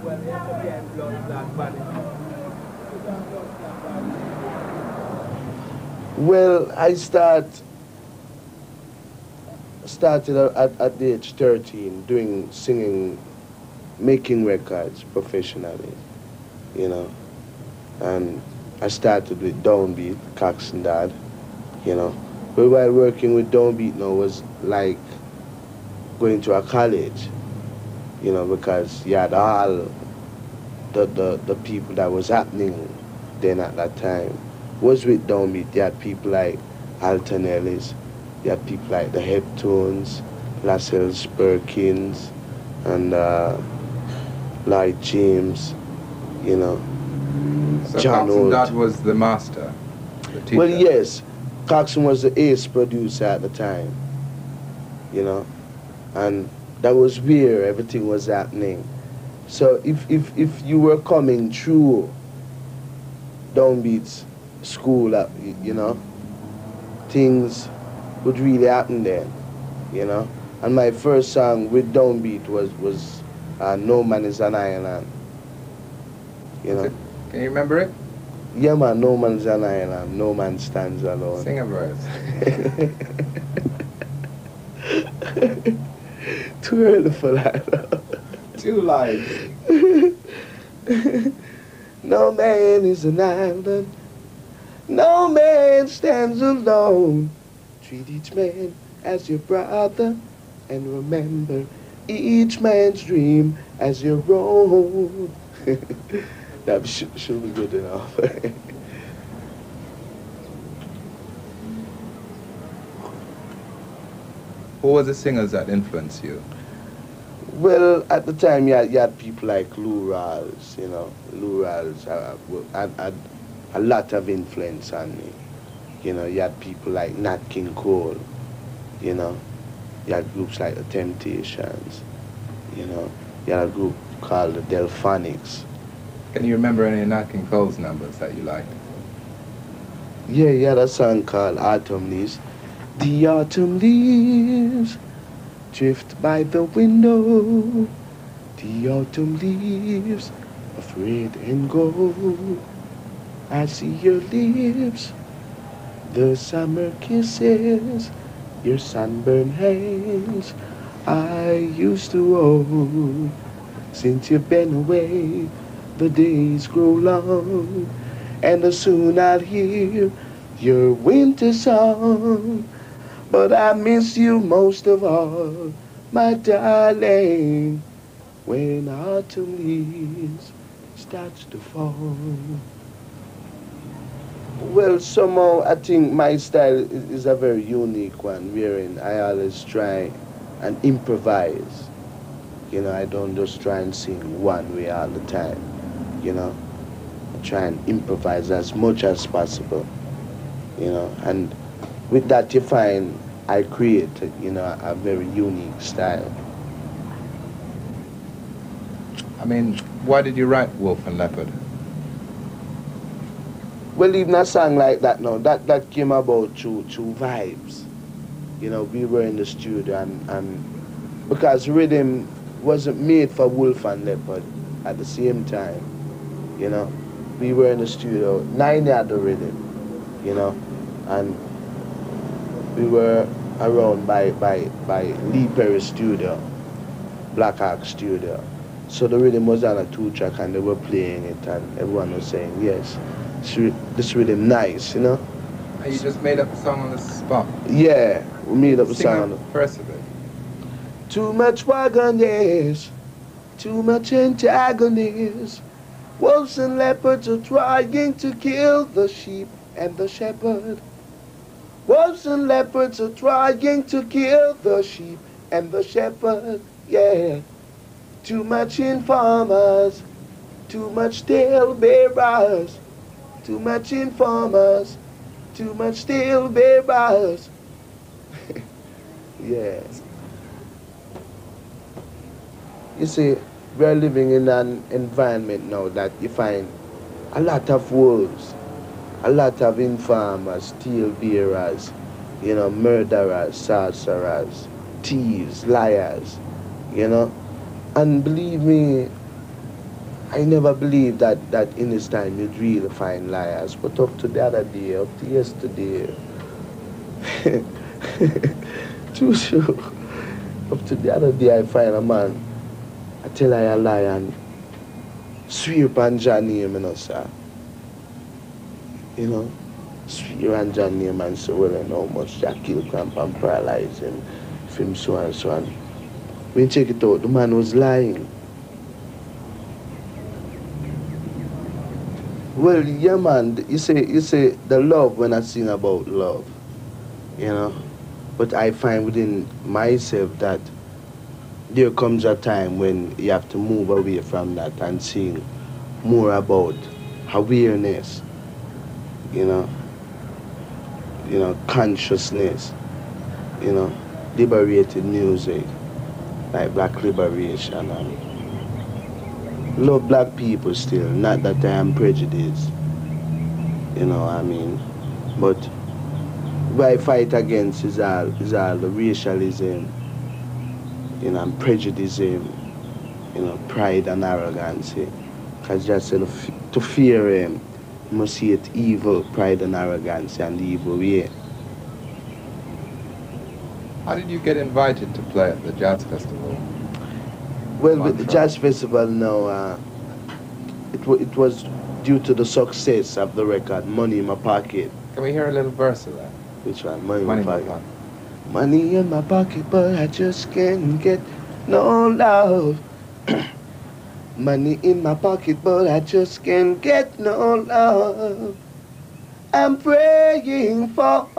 Well, you have to be in blood black body. Well, I started at the age 13 doing singing, making records professionally, you know. And I started with Downbeat, Cox and Dad, you know. But while working with Downbeat now was like going to a college, you know, because you had all the people that was happening then at that time was with Downbeat. You had people like Alton Ellis, you had people like the Heptones, Lascelles Perkins, and Lloyd James, you know, So John Cox and Holt. Dad was the master, the teacher? Well, yes, Coxon was the ace producer at the time, you know, and that was where everything was happening. So if you were coming through Downbeat's school, you know, things would really happen then, you know. And my first song with Downbeat was No Man is an Island, you know. Can you remember it? Yeah, man, no man's an island, no man stands alone. Sing a verse. Too early for that. 2 lines. No man is an island, no man stands alone. Treat each man as your brother, and remember each man's dream as your own. That should be good enough. Who were the singers that influenced you? Well, at the time, you had people like Lou Rawls, you know. Lou Rawls had a lot of influence on me. You know, you had people like Nat King Cole, you know. You had groups like the Temptations, you know. You had a group called the Delphonics. Can you remember any Nat King Cole's numbers that you liked? Yeah, he had a song called Autumn Leaves. The autumn leaves drift by the window. The autumn leaves of red and gold. I see your lips, the summer kisses, your sunburned hands I used to hold. Since you've been away, the days grow long, and soon I'll hear your winter song. But I miss you most of all, my darling, when autumn leaves starts to fall. Well, somehow I think my style is a very unique one, wherein I always try and improvise. You know, I don't just try and sing one way all the time, you know. I try and improvise as much as possible, you know, and with that you find I create, you know, a very unique style. I mean, why did you write Wolf and Leopard? Well, even a song like that now, that came about through vibes. You know, we were in the studio and because rhythm wasn't made for Wolf and Leopard at the same time, you know. We were in the studio, Nine had the rhythm, you know, and we were around by Lee Perry studio, Black Hawk studio. So the rhythm was on a 2-track and they were playing it and everyone was saying, yes, this rhythm nice, you know. And you just made up a song on the spot? Yeah, we made up a Sing song. the verse of it. Too much wagoners, too much antagonists. Wolves and leopards are trying to kill the sheep and the shepherd. Wolves and leopards are trying to kill the sheep and the shepherd, yeah. Too much informers, too much tale bearers. Too much informers, too much tale bearers. Yeah. You see, we're living in an environment now that you find a lot of wolves, a lot of informers, tale bearers, you know, murderers, sorcerers, thieves, liars, you know. And believe me, I never believed that in this time you'd really find liars. But up to the other day, up to yesterday, too sure. Up to the other day, I find a man, I tell I a lie and swear upon John name, you know, sir. You know, swear on John name and say, well, I know how much Jack kill, cramp and paralyze him, if him so and so. And when you check it out, the man was lying. Well, yeah, man, you say the love when I sing about love, you know. But I find within myself that there comes a time when you have to move away from that and sing more about awareness, you know, consciousness, liberated music, like Black Liberation and love black people still, not that I am prejudiced, you know what I mean? But what I fight against is all the racialism, and prejudice, pride and arrogance. Because just to fear him, you must see it evil, pride and arrogance and the evil way. How did you get invited to play at the jazz festival? Well, with the jazz festival now, it was due to the success of the record, Money in My Pocket. Can we hear a little verse of that? Which one? Money Money in in My My Pocket. Pocket. Money in my pocket, but I just can't get no love. Money in my pocket, but I just can't get no love. I'm praying for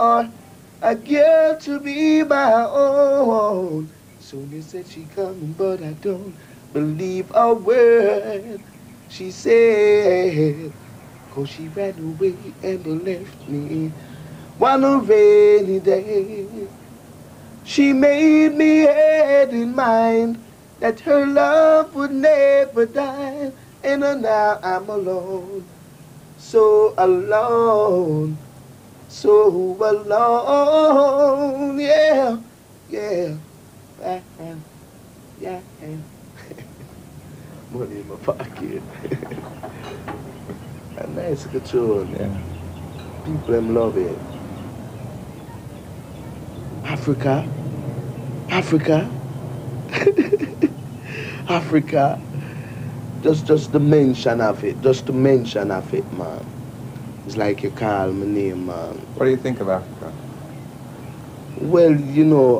a girl to be my own. Soon said she coming, but I don't believe a word she said. 'Cause she ran away and left me one rainy day. She made me had in mind that her love would never die. And now I'm alone, so alone, so alone, yeah, yeah, yeah. Money in my pocket. A nice control, Yeah. people them love it. Africa, Africa, Africa. Just the mention of it, man. It's like you call my name, man. What do you think of Africa? Well,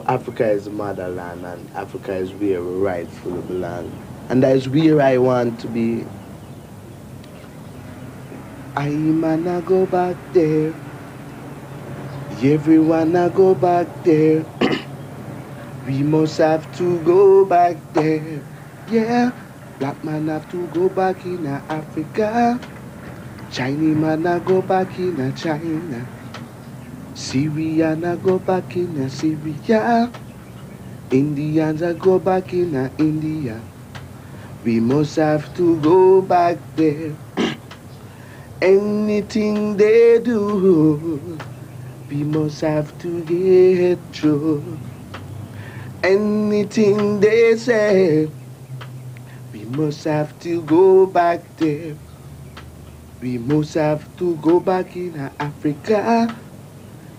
Africa is the motherland and Africa is where we rightfully belong. And that is where I want to be. I man, I go back there. Everyone, I go back there. We must have to go back there. Yeah, black man have to go back in Africa. Chinese man I go back in China. Syrian I go back in Syria. Indians I go back in India. We must have to go back there. Anything they do, we must have to get through. Anything they say, we must have to go back there. We must have to go back in Africa.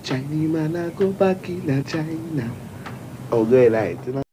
Chinese man I go back in China. Oh, good, right?